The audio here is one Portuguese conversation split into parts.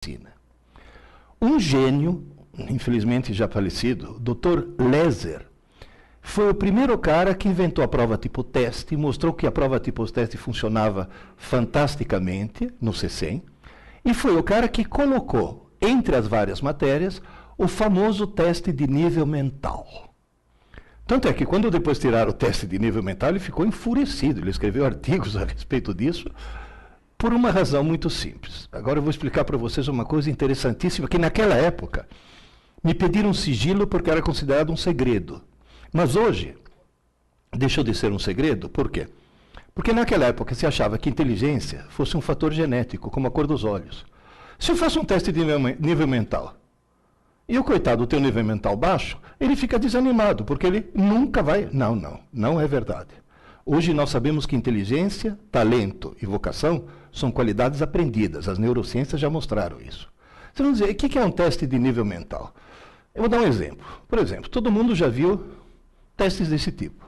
medicina. Um gênio, infelizmente já falecido, Dr. Laser, foi o primeiro cara que inventou a prova tipo teste, mostrou que a prova tipo teste funcionava fantasticamente no C100, e foi o cara que colocou, entre as várias matérias, o famoso teste de nível mental. Tanto é que quando depois tiraram o teste de nível mental, ele ficou enfurecido, ele escreveu artigos a respeito disso, por uma razão muito simples. Agora eu vou explicar para vocês uma coisa interessantíssima, que naquela época me pediram sigilo porque era considerado um segredo. Mas hoje deixou de ser um segredo, por quê? Porque naquela época se achava que inteligência fosse um fator genético, como a cor dos olhos. Se eu faço um teste de nível mental, e o coitado tem um nível mental baixo, ele fica desanimado, porque ele nunca vai... Não é verdade. Hoje nós sabemos que inteligência, talento e vocação são qualidades aprendidas. As neurociências já mostraram isso. Você vai dizer, o que é um teste de nível mental? Eu vou dar um exemplo. Por exemplo, todo mundo já viu testes desse tipo.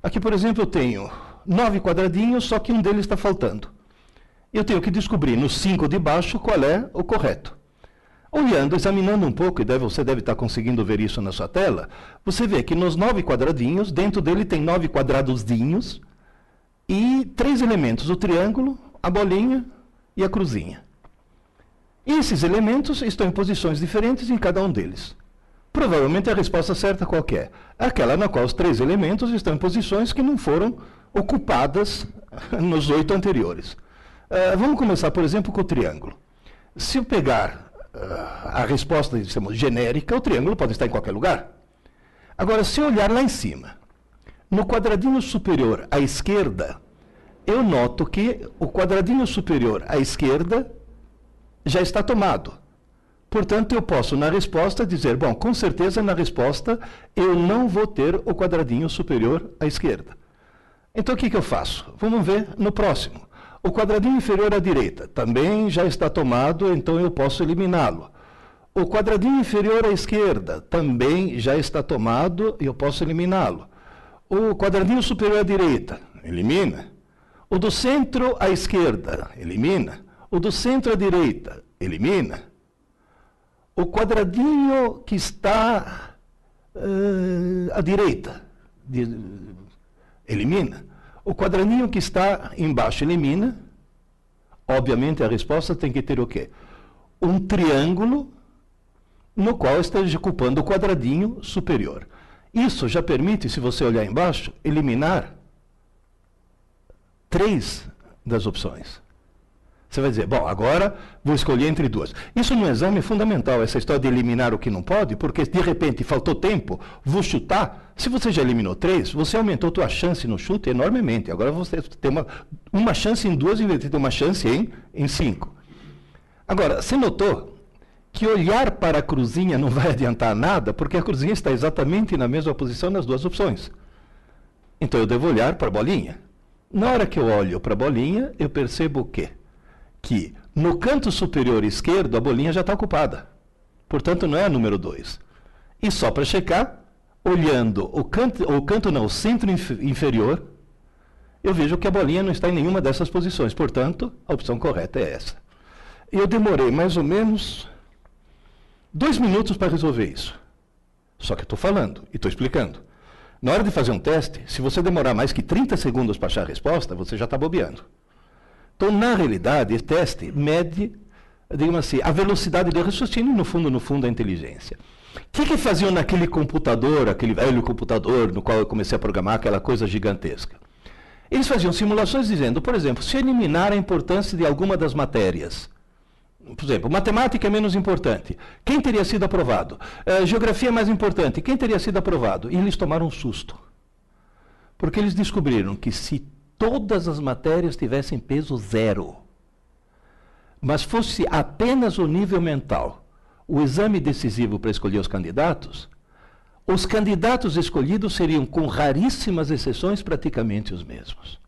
Aqui, por exemplo, eu tenho 9 quadradinhos, só que um deles está faltando. Eu tenho que descobrir nos 5 de baixo qual é o correto. Olhando, examinando um pouco, e você deve estar conseguindo ver isso na sua tela, você vê que nos 9 quadradinhos, dentro dele tem 9 quadradozinhos e 3 elementos, o triângulo, a bolinha e a cruzinha. E esses elementos estão em posições diferentes em cada um deles. Provavelmente a resposta certa qual que é? Aquela na qual os 3 elementos estão em posições que não foram ocupadas nos 8 anteriores. Vamos começar, por exemplo, com o triângulo. Se eu pegar a resposta genérica, o triângulo pode estar em qualquer lugar. Agora, se eu olhar lá em cima, no quadradinho superior à esquerda, eu noto que o quadradinho superior à esquerda já está tomado. Portanto, eu posso, na resposta, dizer, bom, com certeza, na resposta, eu não vou ter o quadradinho superior à esquerda. Então, o que eu faço? Vamos ver no próximo. O quadradinho inferior à direita também já está tomado, então eu posso eliminá-lo. O quadradinho inferior à esquerda também já está tomado e eu posso eliminá-lo. O quadradinho superior à direita, elimina. O do centro à esquerda, elimina. O do centro à direita, elimina. O quadradinho que está à direita, elimina. O quadradinho que está embaixo, elimina. Obviamente, a resposta tem que ter o quê? Um triângulo no qual esteja ocupando o quadradinho superior. Isso já permite, se você olhar embaixo, eliminar 3 das opções. Você vai dizer, bom, agora vou escolher entre 2. Isso no exame é fundamental, essa história de eliminar o que não pode, porque de repente faltou tempo, vou chutar. Se você já eliminou 3, você aumentou a sua chance no chute enormemente. Agora você tem uma chance em 2 em vez de ter uma chance em 5. Agora, você notou que olhar para a cruzinha não vai adiantar nada, porque a cruzinha está exatamente na mesma posição nas 2 opções. Então eu devo olhar para a bolinha. Na hora que eu olho para a bolinha, eu percebo o quê? Que no canto superior esquerdo a bolinha já está ocupada. Portanto, não é a número 2. E só para checar, olhando o centro inferior, eu vejo que a bolinha não está em nenhuma dessas posições. Portanto, a opção correta é essa. Eu demorei mais ou menos 2 minutos para resolver isso. Só que eu estou falando e estou explicando. Na hora de fazer um teste, se você demorar mais que 30 segundos para achar a resposta, você já está bobeando. Então, na realidade, esse teste mede, digamos assim, a velocidade do raciocínio e, no fundo, a inteligência. O que faziam naquele computador, aquele velho computador no qual eu comecei a programar aquela coisa gigantesca? Eles faziam simulações dizendo, por exemplo, se eliminar a importância de alguma das matérias. Por exemplo, matemática é menos importante. Quem teria sido aprovado? Geografia é mais importante. Quem teria sido aprovado? E eles tomaram um susto. Porque eles descobriram que se todas as matérias tivessem peso 0, mas fosse apenas o nível mental, o exame decisivo para escolher os candidatos escolhidos seriam, com raríssimas exceções, praticamente os mesmos.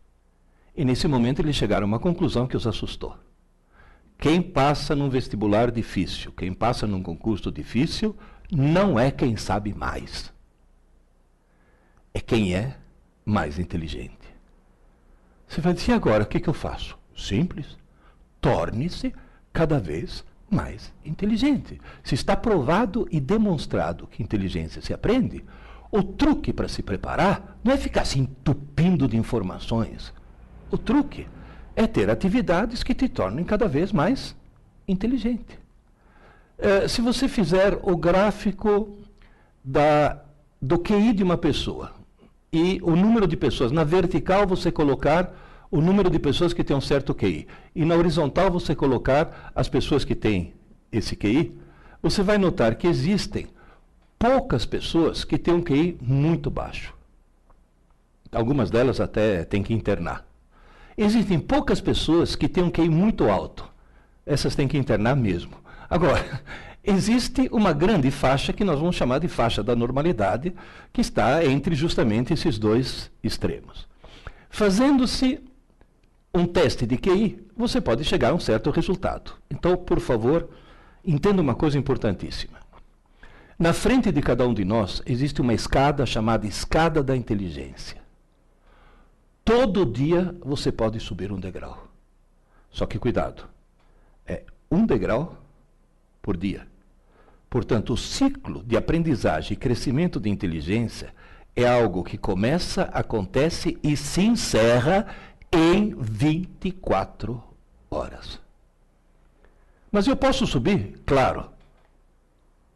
E nesse momento eles chegaram a uma conclusão que os assustou. Quem passa num vestibular difícil, quem passa num concurso difícil, não é quem sabe mais. É quem é mais inteligente. Você vai dizer, agora, o que eu faço? Simples. Torne-se cada vez mais inteligente. Se está provado e demonstrado que inteligência se aprende, o truque para se preparar não é ficar se entupindo de informações. O truque é ter atividades que te tornem cada vez mais inteligente. Se você fizer o gráfico do QI de uma pessoa e o número de pessoas, na vertical você colocar o número de pessoas que têm um certo QI, e na horizontal você colocar as pessoas que têm esse QI, você vai notar que existem poucas pessoas que têm um QI muito baixo. Algumas delas até têm que internar. Existem poucas pessoas que têm um QI muito alto. Essas têm que internar mesmo. Agora, existe uma grande faixa que nós vamos chamar de faixa da normalidade, que está entre justamente esses dois extremos. Fazendo-se um teste de QI, você pode chegar a um certo resultado. Então, por favor, entenda uma coisa importantíssima. Na frente de cada um de nós existe uma escada chamada escada da inteligência. Todo dia você pode subir um degrau. Só que cuidado, é um degrau por dia. Portanto, o ciclo de aprendizagem e crescimento de inteligência é algo que começa, acontece e se encerra em 24 horas. Mas eu posso subir? Claro.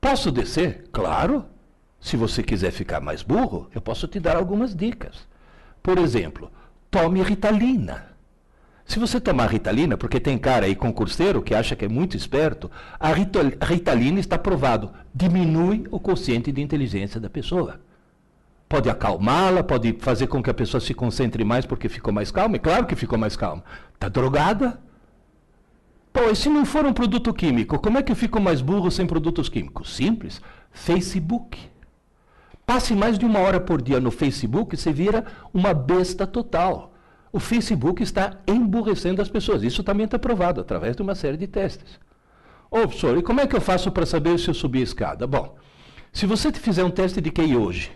Posso descer? Claro. Se você quiser ficar mais burro, eu posso te dar algumas dicas. Por exemplo, tome Ritalina. Se você tomar Ritalina, porque tem cara aí concurseiro que acha que é muito esperto, a Ritalina está provado, diminui o quociente de inteligência da pessoa. Pode acalmá-la, pode fazer com que a pessoa se concentre mais porque ficou mais calma. É claro que ficou mais calma. Está drogada? Pô, e se não for um produto químico, como é que eu fico mais burro sem produtos químicos? Simples. Facebook. Passe mais de 1 hora por dia no Facebook, você vira uma besta total. O Facebook está emburrecendo as pessoas. Isso também está provado através de uma série de testes. Ô, professor, e como é que eu faço para saber se eu subi a escada? Bom, se você fizer um teste de QI hoje,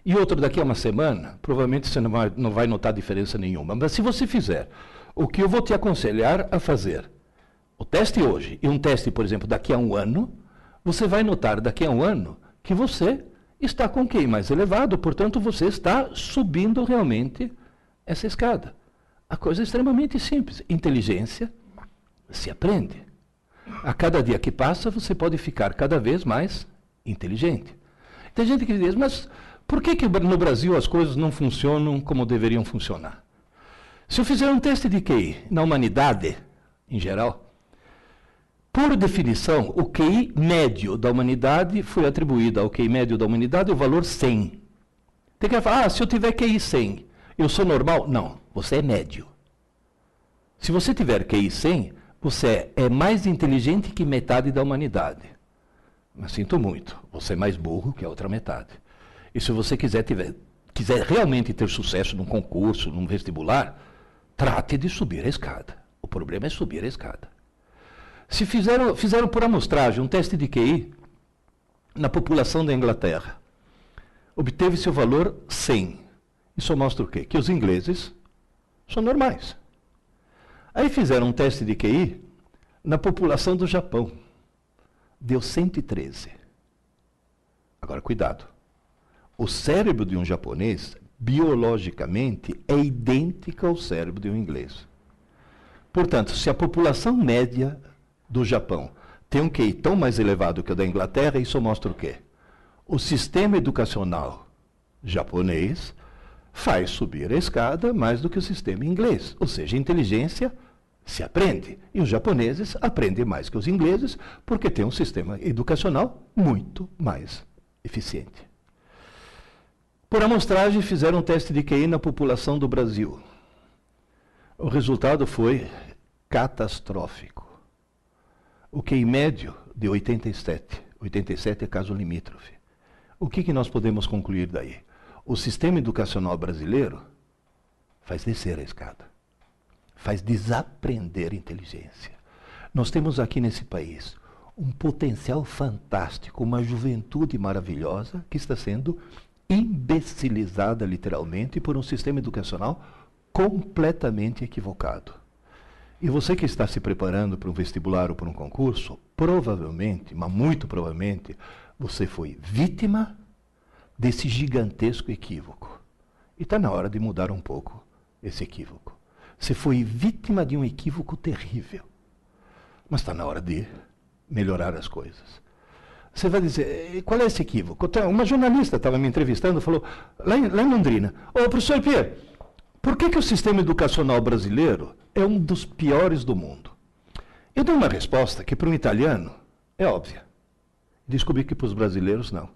e outro daqui a uma semana, provavelmente você não vai notar diferença nenhuma. Mas se você fizer o que eu vou te aconselhar a fazer, o teste hoje e um teste, por exemplo, daqui a 1 ano, você vai notar daqui a 1 ano que você está com QI mais elevado, portanto você está subindo realmente essa escada. A coisa é extremamente simples. Inteligência se aprende. A cada dia que passa, você pode ficar cada vez mais inteligente. Tem gente que diz, mas por que no Brasil as coisas não funcionam como deveriam funcionar? Se eu fizer um teste de QI na humanidade, em geral, por definição, o QI médio da humanidade foi atribuído ao QI médio da humanidade o valor 100. Tem que falar, se eu tiver QI 100, eu sou normal? Não, você é médio. Se você tiver QI 100, você é mais inteligente que metade da humanidade. Mas sinto muito, você é mais burro que a outra metade. E se você quiser realmente ter sucesso num concurso, num vestibular, trate de subir a escada. O problema é subir a escada. Se fizeram por amostragem um teste de QI na população da Inglaterra, obteve-se o valor 100. Isso mostra o quê? Que os ingleses são normais. Aí fizeram um teste de QI na população do Japão. Deu 113. Agora, cuidado. O cérebro de um japonês, biologicamente, é idêntico ao cérebro de um inglês. Portanto, se a população média do Japão tem um QI tão mais elevado que o da Inglaterra, isso mostra o quê? O sistema educacional japonês faz subir a escada mais do que o sistema inglês. Ou seja, a inteligência se aprende. E os japoneses aprendem mais que os ingleses porque têm um sistema educacional muito mais eficiente. Por amostragem, fizeram um teste de QI na população do Brasil. O resultado foi catastrófico. O QI médio de 87. 87 é caso limítrofe. O que nós podemos concluir daí? O sistema educacional brasileiro faz descer a escada. Faz desaprender inteligência. Nós temos aqui nesse país um potencial fantástico, uma juventude maravilhosa que está sendo imbecilizada literalmente por um sistema educacional completamente equivocado. E você que está se preparando para um vestibular ou para um concurso, provavelmente, mas muito provavelmente, você foi vítima desse gigantesco equívoco. E está na hora de mudar um pouco esse equívoco. Você foi vítima de um equívoco terrível. Mas está na hora de melhorar as coisas. Você vai dizer, qual é esse equívoco? Uma jornalista estava me entrevistando, falou, lá em Londrina, ô professor Pierre, por que o sistema educacional brasileiro é um dos piores do mundo? Eu dei uma resposta que para um italiano é óbvia. Descobri que para os brasileiros não.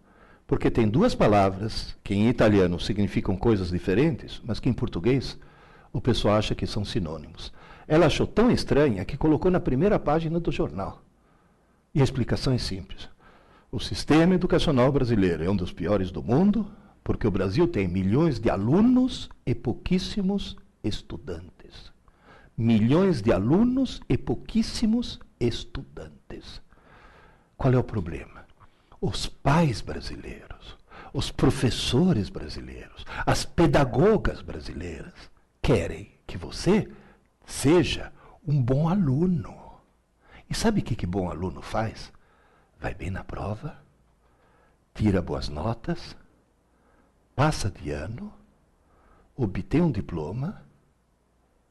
Porque tem duas palavras que em italiano significam coisas diferentes, mas que em português o pessoal acha que são sinônimos. Ela achou tão estranha que colocou na primeira página do jornal. E a explicação é simples. O sistema educacional brasileiro é um dos piores do mundo, porque o Brasil tem milhões de alunos e pouquíssimos estudantes. Milhões de alunos e pouquíssimos estudantes. Qual é o problema? Os pais brasileiros, os professores brasileiros, as pedagogas brasileiras querem que você seja um bom aluno. E sabe o que bom aluno faz? Vai bem na prova, tira boas notas, passa de ano, obtém um diploma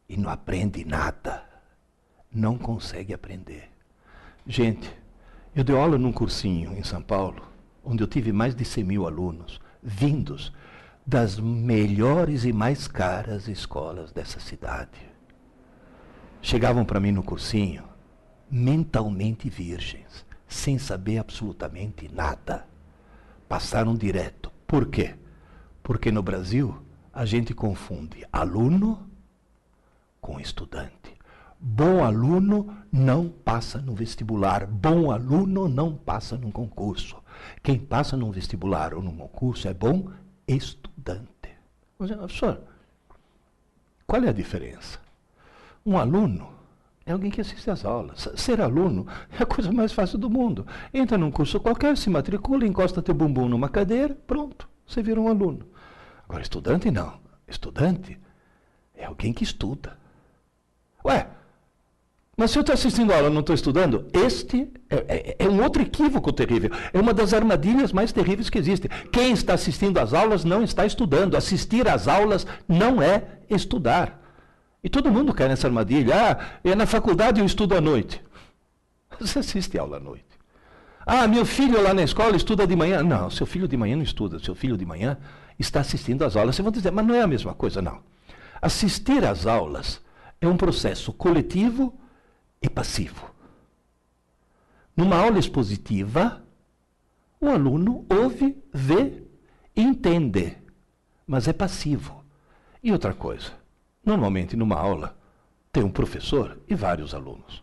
e não aprende nada. Não consegue aprender. Gente, eu dei aula num cursinho em São Paulo, onde eu tive mais de 100 mil alunos, vindos das melhores e mais caras escolas dessa cidade. Chegavam para mim no cursinho, mentalmente virgens, sem saber absolutamente nada. Passaram direto. Por quê? Porque no Brasil a gente confunde aluno com estudante. Bom aluno não passa no vestibular. Bom aluno não passa num concurso. Quem passa num vestibular ou num concurso é bom estudante. Mas, professor, qual é a diferença? Um aluno é alguém que assiste às aulas. Ser aluno é a coisa mais fácil do mundo. Entra num curso qualquer, se matricula, encosta teu bumbum numa cadeira, pronto, você vira um aluno. Agora, estudante não. Estudante é alguém que estuda. Ué, mas se eu estou assistindo a aula e não estou estudando, este é um outro equívoco terrível. É uma das armadilhas mais terríveis que existe. Quem está assistindo às aulas não está estudando. Assistir às aulas não é estudar. E todo mundo cai nessa armadilha. Na faculdade eu estudo à noite. Você assiste aula à noite. Meu filho lá na escola estuda de manhã. Não, seu filho de manhã não estuda. Seu filho de manhã está assistindo às aulas. Vocês vão dizer, mas não é a mesma coisa, não. Assistir às aulas é um processo coletivo e passivo. Numa aula expositiva, o aluno ouve, vê e entende, mas é passivo. E outra coisa, normalmente numa aula tem um professor e vários alunos.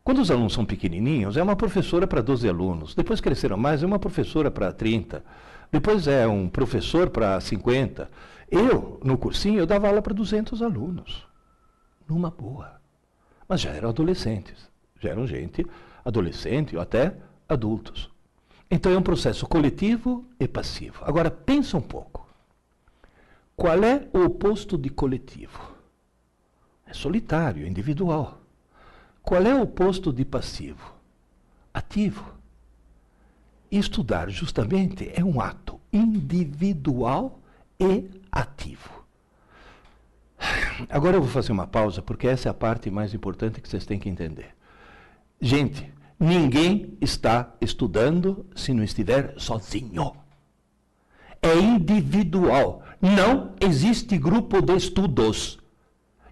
Quando os alunos são pequenininhos, é uma professora para 12 alunos. Depois cresceram mais, é uma professora para 30. Depois é um professor para 50. Eu, no cursinho, eu dava aula para 200 alunos. Numa boa. Mas já eram adolescentes. Já eram gente adolescente ou até adultos. Então é um processo coletivo e passivo. Agora, pensa um pouco. Qual é o oposto de coletivo? É solitário, individual. Qual é o oposto de passivo? Ativo. Estudar, justamente, é um ato individual e ativo. Agora eu vou fazer uma pausa, porque essa é a parte mais importante que vocês têm que entender. Gente, ninguém está estudando se não estiver sozinho. É individual. Não existe grupo de estudos.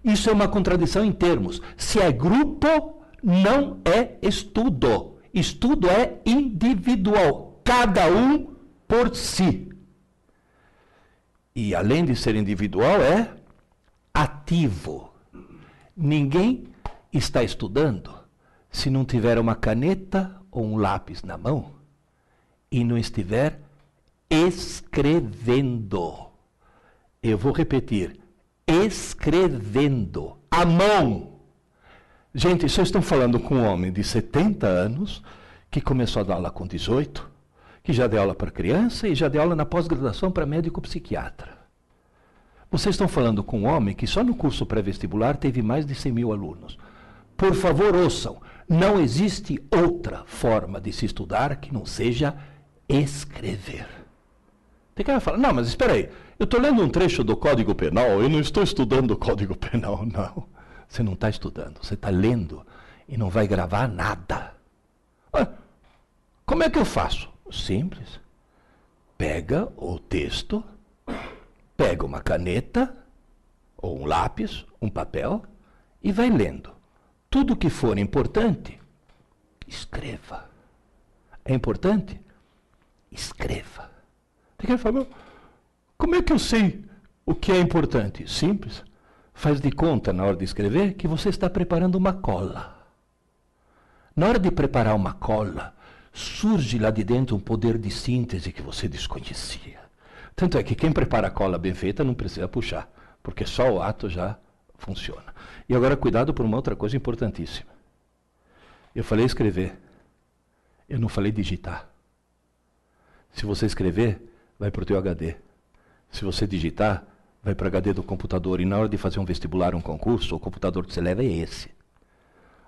Isso é uma contradição em termos. Se é grupo, não é estudo. Estudo é individual. Cada um por si. E além de ser individual, é ativo. Ninguém está estudando se não tiver uma caneta ou um lápis na mão e não estiver escrevendo. Eu vou repetir. Escrevendo. À mão. Gente, vocês estão falando com um homem de 70 anos que começou a dar aula com 18, que já deu aula para criança e já deu aula na pós-graduação para médico psiquiatra. Vocês estão falando com um homem que só no curso pré-vestibular teve mais de 100 mil alunos. Por favor, ouçam. Não existe outra forma de se estudar que não seja escrever. Tem cara que fala, não, mas espera aí, eu estou lendo um trecho do Código Penal, eu não estou estudando o Código Penal, não. Você não está estudando, você está lendo e não vai gravar nada. Como é que eu faço? Simples. Pega o texto, pega uma caneta, ou um lápis, um papel, e vai lendo. Tudo que for importante, escreva. É importante? Escreva. Tem que falar, como é que eu sei o que é importante? Simples. Faz de conta, na hora de escrever, que você está preparando uma cola. Na hora de preparar uma cola, surge lá de dentro um poder de síntese que você desconhecia. Tanto é que quem prepara a cola bem feita não precisa puxar, porque só o ato já funciona. E agora, cuidado por uma outra coisa importantíssima. Eu falei escrever, eu não falei digitar. Se você escrever, vai para o teu HD. Se você digitar, vai para o HD do computador. E na hora de fazer um vestibular, um concurso, o computador que você leva é esse.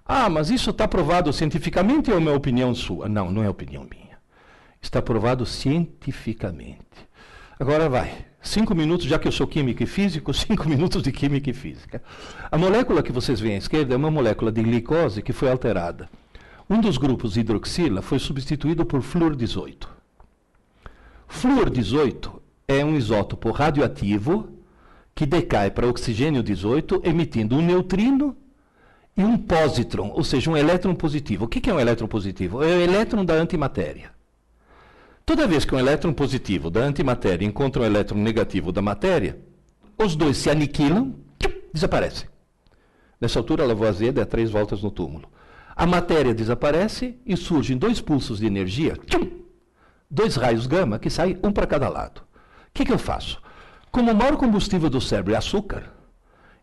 Ah, mas isso está provado cientificamente ou é uma opinião sua? Não, não é opinião minha. Está provado cientificamente. Agora vai. 5 minutos, já que eu sou químico e físico, 5 minutos de química e física. A molécula que vocês veem à esquerda é uma molécula de glicose que foi alterada. Um dos grupos hidroxila foi substituído por flúor 18. Flúor 18 é um isótopo radioativo que decai para oxigênio 18, emitindo um neutrino e um pósitron, ou seja, um elétron positivo. O que é um elétron positivo? É o elétron da antimatéria. Toda vez que um elétron positivo da antimatéria encontra um elétron negativo da matéria, os dois se aniquilam, desaparecem. Nessa altura, Lavoisier dá 3 voltas no túmulo. A matéria desaparece e surgem 2 pulsos de energia, 2 raios gama que saem um para cada lado. O que eu faço? Como o maior combustível do cérebro é açúcar,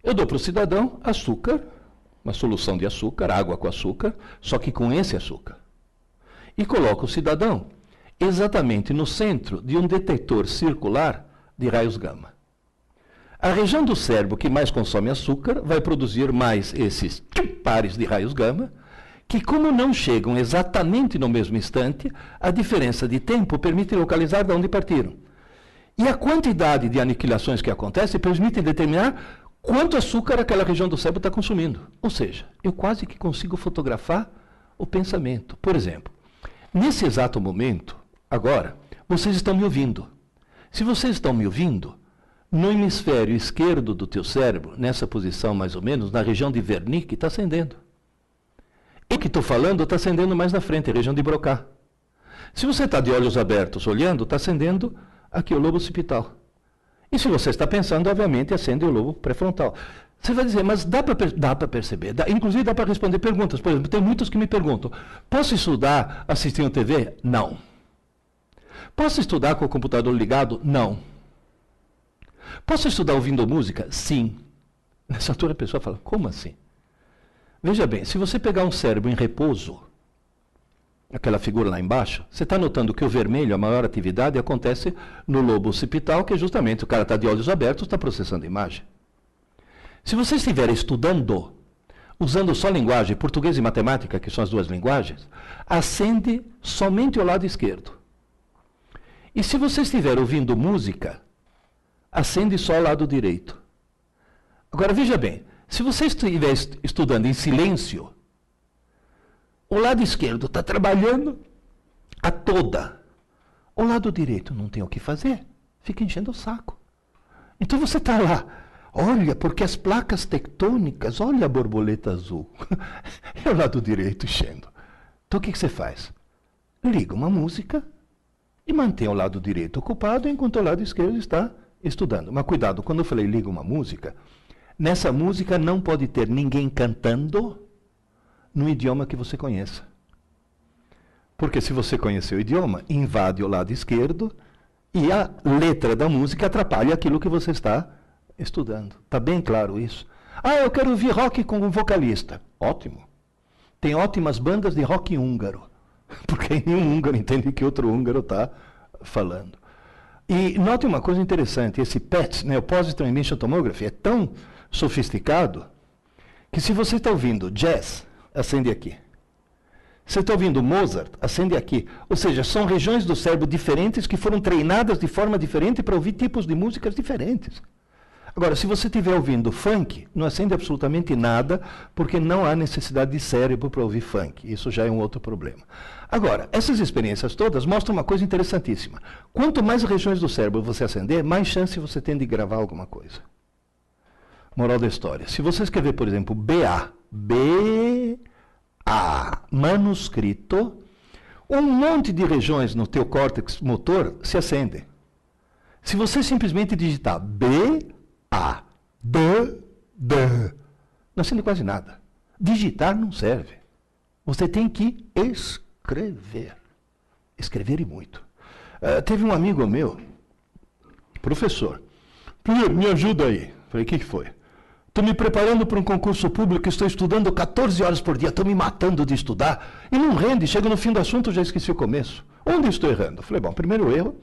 eu dou para o cidadão açúcar, uma solução de açúcar, água com açúcar, só que com esse açúcar. E coloco o cidadão exatamente no centro de um detector circular de raios gama. A região do cérebro que mais consome açúcar vai produzir mais esses pares de raios gama, que como não chegam exatamente no mesmo instante, a diferença de tempo permite localizar de onde partiram. E a quantidade de aniquilações que acontecem permite determinar quanto açúcar aquela região do cérebro está consumindo. Ou seja, eu quase que consigo fotografar o pensamento. Por exemplo, nesse exato momento, agora, vocês estão me ouvindo. Se vocês estão me ouvindo, no hemisfério esquerdo do teu cérebro, nessa posição mais ou menos, na região de Wernicke, está acendendo. Eu que estou falando está acendendo mais na frente, a região de Broca. Se você está de olhos abertos olhando, está acendendo aqui o lobo occipital. E se você está pensando, obviamente, acende o lobo pré-frontal. Você vai dizer, mas dá para perceber, inclusive dá para responder perguntas. Por exemplo, tem muitos que me perguntam, posso estudar assistindo TV? Não. Posso estudar com o computador ligado? Não. Posso estudar ouvindo música? Sim. Nessa altura a pessoa fala, como assim? Veja bem, se você pegar um cérebro em repouso, aquela figura lá embaixo, você está notando que o vermelho, a maior atividade, acontece no lobo occipital, que é justamente o cara está de olhos abertos, está processando a imagem. Se você estiver estudando, usando só linguagem, português e matemática, que são as 2 linguagens, acende somente o lado esquerdo. E se você estiver ouvindo música, acende só o lado direito. Agora, veja bem, se você estiver estudando em silêncio, o lado esquerdo está trabalhando a toda. O lado direito não tem o que fazer, fica enchendo o saco. Então você está lá, olha, porque as placas tectônicas, olha a borboleta azul. É o lado direito enchendo. Então o que você faz? Liga uma música e mantém o lado direito ocupado enquanto o lado esquerdo está estudando. Mas cuidado, quando eu falei liga uma música, nessa música não pode ter ninguém cantando no idioma que você conheça. Porque se você conhecer o idioma, invade o lado esquerdo e a letra da música atrapalha aquilo que você está estudando. Está bem claro isso? Ah, eu quero ouvir rock com um vocalista. Ótimo. Tem ótimas bandas de rock húngaro. Porque nenhum húngaro entende que outro húngaro está falando. E note uma coisa interessante, esse PET, né, o Positron Emission Tomography, é tão sofisticado que se você está ouvindo jazz, acende aqui. Se você está ouvindo Mozart, acende aqui. Ou seja, são regiões do cérebro diferentes que foram treinadas de forma diferente para ouvir tipos de músicas diferentes. Agora, se você estiver ouvindo funk, não acende absolutamente nada, porque não há necessidade de cérebro para ouvir funk. Isso já é um outro problema. Agora, essas experiências todas mostram uma coisa interessantíssima. Quanto mais regiões do cérebro você acender, mais chance você tem de gravar alguma coisa. Moral da história. Se você escrever, por exemplo, BA, manuscrito, um monte de regiões no teu córtex motor se acendem. Se você simplesmente digitar não acende quase nada. Digitar não serve. Você tem que escrever. Escrever e muito. Teve um amigo meu, professor. Me ajuda aí. Falei, o que foi? Estou me preparando para um concurso público, estou estudando 14 horas por dia, estou me matando de estudar, e não rende, chega no fim do assunto, já esqueci o começo. Onde estou errando? Falei, bom, primeiro erro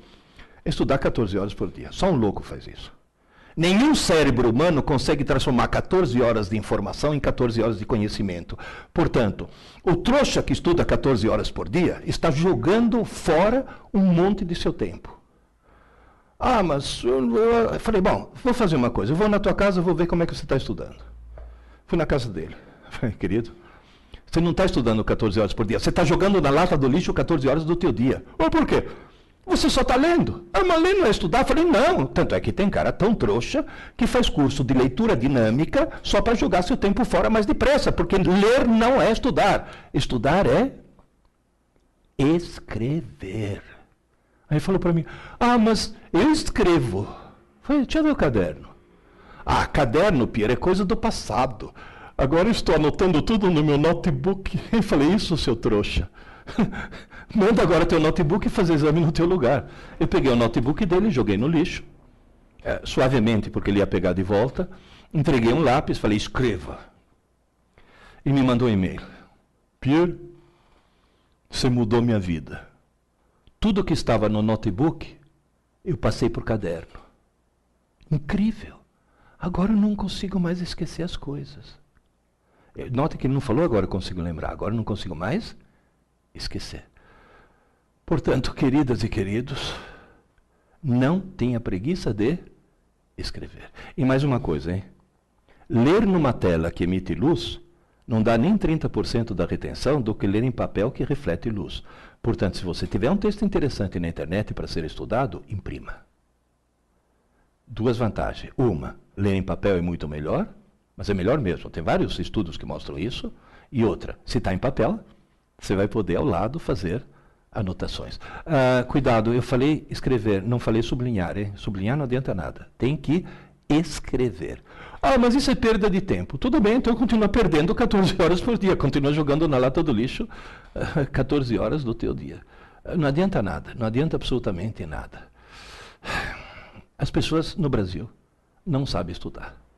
é estudar 14 horas por dia. Só um louco faz isso. Nenhum cérebro humano consegue transformar 14 horas de informação em 14 horas de conhecimento. Portanto, o trouxa que estuda 14 horas por dia está jogando fora um monte de seu tempo. Mas eu falei, bom, vou fazer uma coisa, eu vou na tua casa, vou ver como é que você está estudando. Fui na casa dele. Falei, querido, você não está estudando 14 horas por dia, você está jogando na lata do lixo 14 horas do teu dia. Por quê? Você só está lendo. Mas ler não é estudar? Eu falei, não. Tanto é que tem cara tão trouxa que faz curso de leitura dinâmica só para jogar seu tempo fora mais depressa, porque ler não é estudar. Estudar é escrever. Aí ele falou para mim, mas eu escrevo. Eu falei, deixa eu ver o caderno. Caderno, Pierre, é coisa do passado. Agora eu estou anotando tudo no meu notebook. Eu falei, isso, seu trouxa. Manda agora teu notebook e fazer exame no teu lugar. Eu peguei o notebook dele, joguei no lixo, suavemente, porque ele ia pegar de volta. Entreguei um lápis, falei, escreva. E me mandou um e-mail. Pierre, você mudou minha vida. Tudo que estava no notebook, eu passei por caderno. Incrível. Agora eu não consigo mais esquecer as coisas. Note que ele não falou agora eu consigo lembrar, agora eu não consigo mais esquecer. Portanto, queridas e queridos, não tenha preguiça de escrever. E mais uma coisa, hein? Ler numa tela que emite luz não dá nem 30% da retenção do que ler em papel que reflete luz. Portanto, se você tiver um texto interessante na internet para ser estudado, imprima. Duas vantagens. Uma, ler em papel é muito melhor, mas é melhor mesmo. Tem vários estudos que mostram isso. E outra, se está em papel, você vai poder ao lado fazer anotações. Cuidado, eu falei escrever, não falei sublinhar, hein? Sublinhar não adianta nada. Tem que escrever. Mas isso é perda de tempo. Tudo bem, então continua perdendo 14 horas por dia. Continua jogando na lata do lixo 14 horas do teu dia. Não adianta nada, não adianta absolutamente nada. As pessoas no Brasil não sabem estudar.